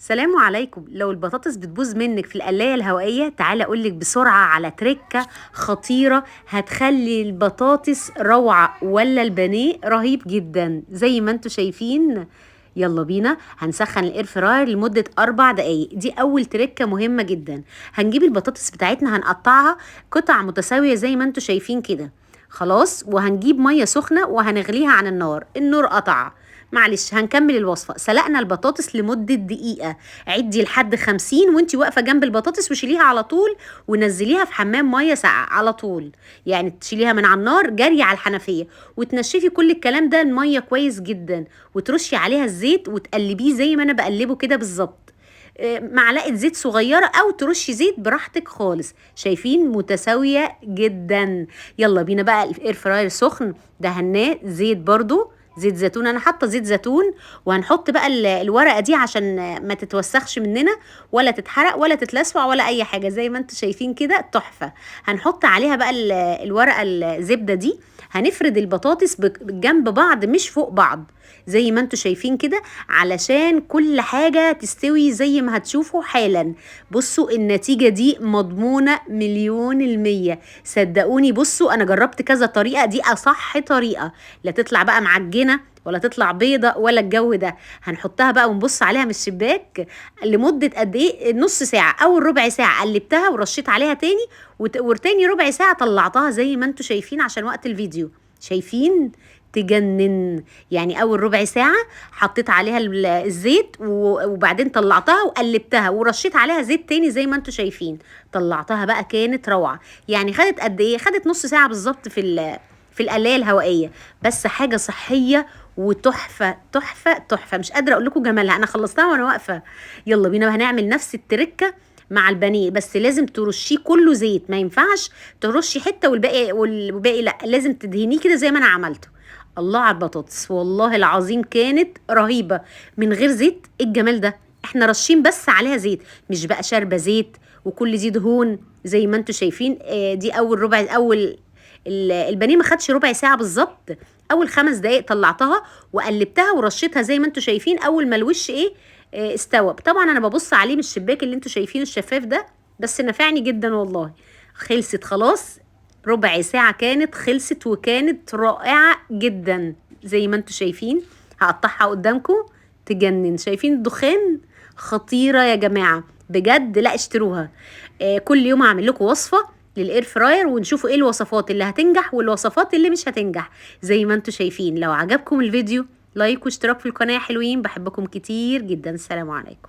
سلام عليكم. لو البطاطس بتبوظ منك في القلاية الهوائية، تعالى اقولك بسرعة على تركة خطيرة هتخلي البطاطس روعة ولا البانيه رهيب جدا زي ما انتوا شايفين. يلا بينا. هنسخن الاير فراير لمدة 4 دقايق. دي اول تركة مهمة جدا. هنجيب البطاطس بتاعتنا هنقطعها قطع متساوية زي ما انتوا شايفين كده. خلاص، وهنجيب مية سخنة وهنغليها عن النار قطع. معلش، هنكمل الوصفة. سلقنا البطاطس لمدة دقيقة. عدي لحد 50 وانتي واقفة جنب البطاطس وشيليها على طول ونزليها في حمام مية ساقعة على طول. يعني تشيليها من على النار جري على الحنفية وتنشفي كل الكلام ده المية كويس جدا، وترشي عليها الزيت وتقلبيه زي ما انا بقلبه كده بالظبط. معلقة زيت صغيرة او ترشي زيت براحتك خالص. شايفين؟ متساوية جدا. يلا بينا بقى. الاير فراير سخن، دهناه زيت برضو، زيت زيتون. انا حاطه زيت زيتون. وهنحط بقى الورقه دي عشان ما تتوسخش مننا ولا تتحرق ولا تتلسع ولا اي حاجه. زي ما انتم شايفين كده تحفه. هنحط عليها بقى الورقه الزبده دي. هنفرد البطاطس جنب بعض مش فوق بعض زي ما انتوا شايفين كده، علشان كل حاجة تستوي زي ما هتشوفوا حالا. بصوا النتيجة دي مضمونة 100%. صدقوني، بصوا انا جربت كذا طريقة، دي اصح طريقة. لا تطلع بقى معجنة ولا تطلع بيضة ولا الجو ده. هنحطها بقى ونبص عليها من الشباك لمدة قد ايه؟ نص ساعة. اول ربع ساعة قلبتها ورشيت عليها تاني، وتاني ربع ساعة طلعتها زي ما انتوا شايفين عشان وقت الفيديو. شايفين؟ تجنن. يعني اول ربع ساعة حطيت عليها الزيت وبعدين طلعتها وقلبتها ورشيت عليها زيت تاني زي ما انتوا شايفين. طلعتها بقى كانت روعة. يعني خدت قد ايه؟ خدت نص ساعة بالظبط في القلاية الهوائية. بس حاجة صحية وتحفة تحفة تحفة. مش قادرة اقول لكم جمالها. انا خلصتها وانا واقفة. يلا بينا. هنعمل نفس التركة مع البانيه، بس لازم ترشيه كله زيت. ما ينفعش ترشي حتة والباقي لا، لازم تدهنيه كده زي ما انا عملته. الله على البطاطس، والله العظيم كانت رهيبة. من غير زيت إيه الجمال ده؟ احنا رشين بس عليها زيت، مش بقى شاربة زيت وكل دي دهون زي ما انتوا شايفين. دي اول ربع، البانيه ما خدش ربع ساعة بالظبط. اول 5 دقايق طلعتها وقلبتها ورشيتها زي ما انتوا شايفين. اول ما الوش استوى. طبعا انا ببص عليه من الشباك اللي انتوا شايفينه الشفاف ده، بس نفعني جدا والله. خلصت خلاص. ربع ساعة كانت خلصت وكانت رائعة جدا زي ما انتوا شايفين. هقطعها قدامكم. تجنن. شايفين الدخان؟ خطيرة يا جماعة بجد. لا اشتروها. كل يوم هعمل لكم وصفة للاير فراير ونشوفوا ايه الوصفات اللي هتنجح والوصفات اللي مش هتنجح زي ما انتوا شايفين. لو عجبكم الفيديو لايك واشتراك في القناة يا حلوين. بحبكم كتير جدا. السلام عليكم.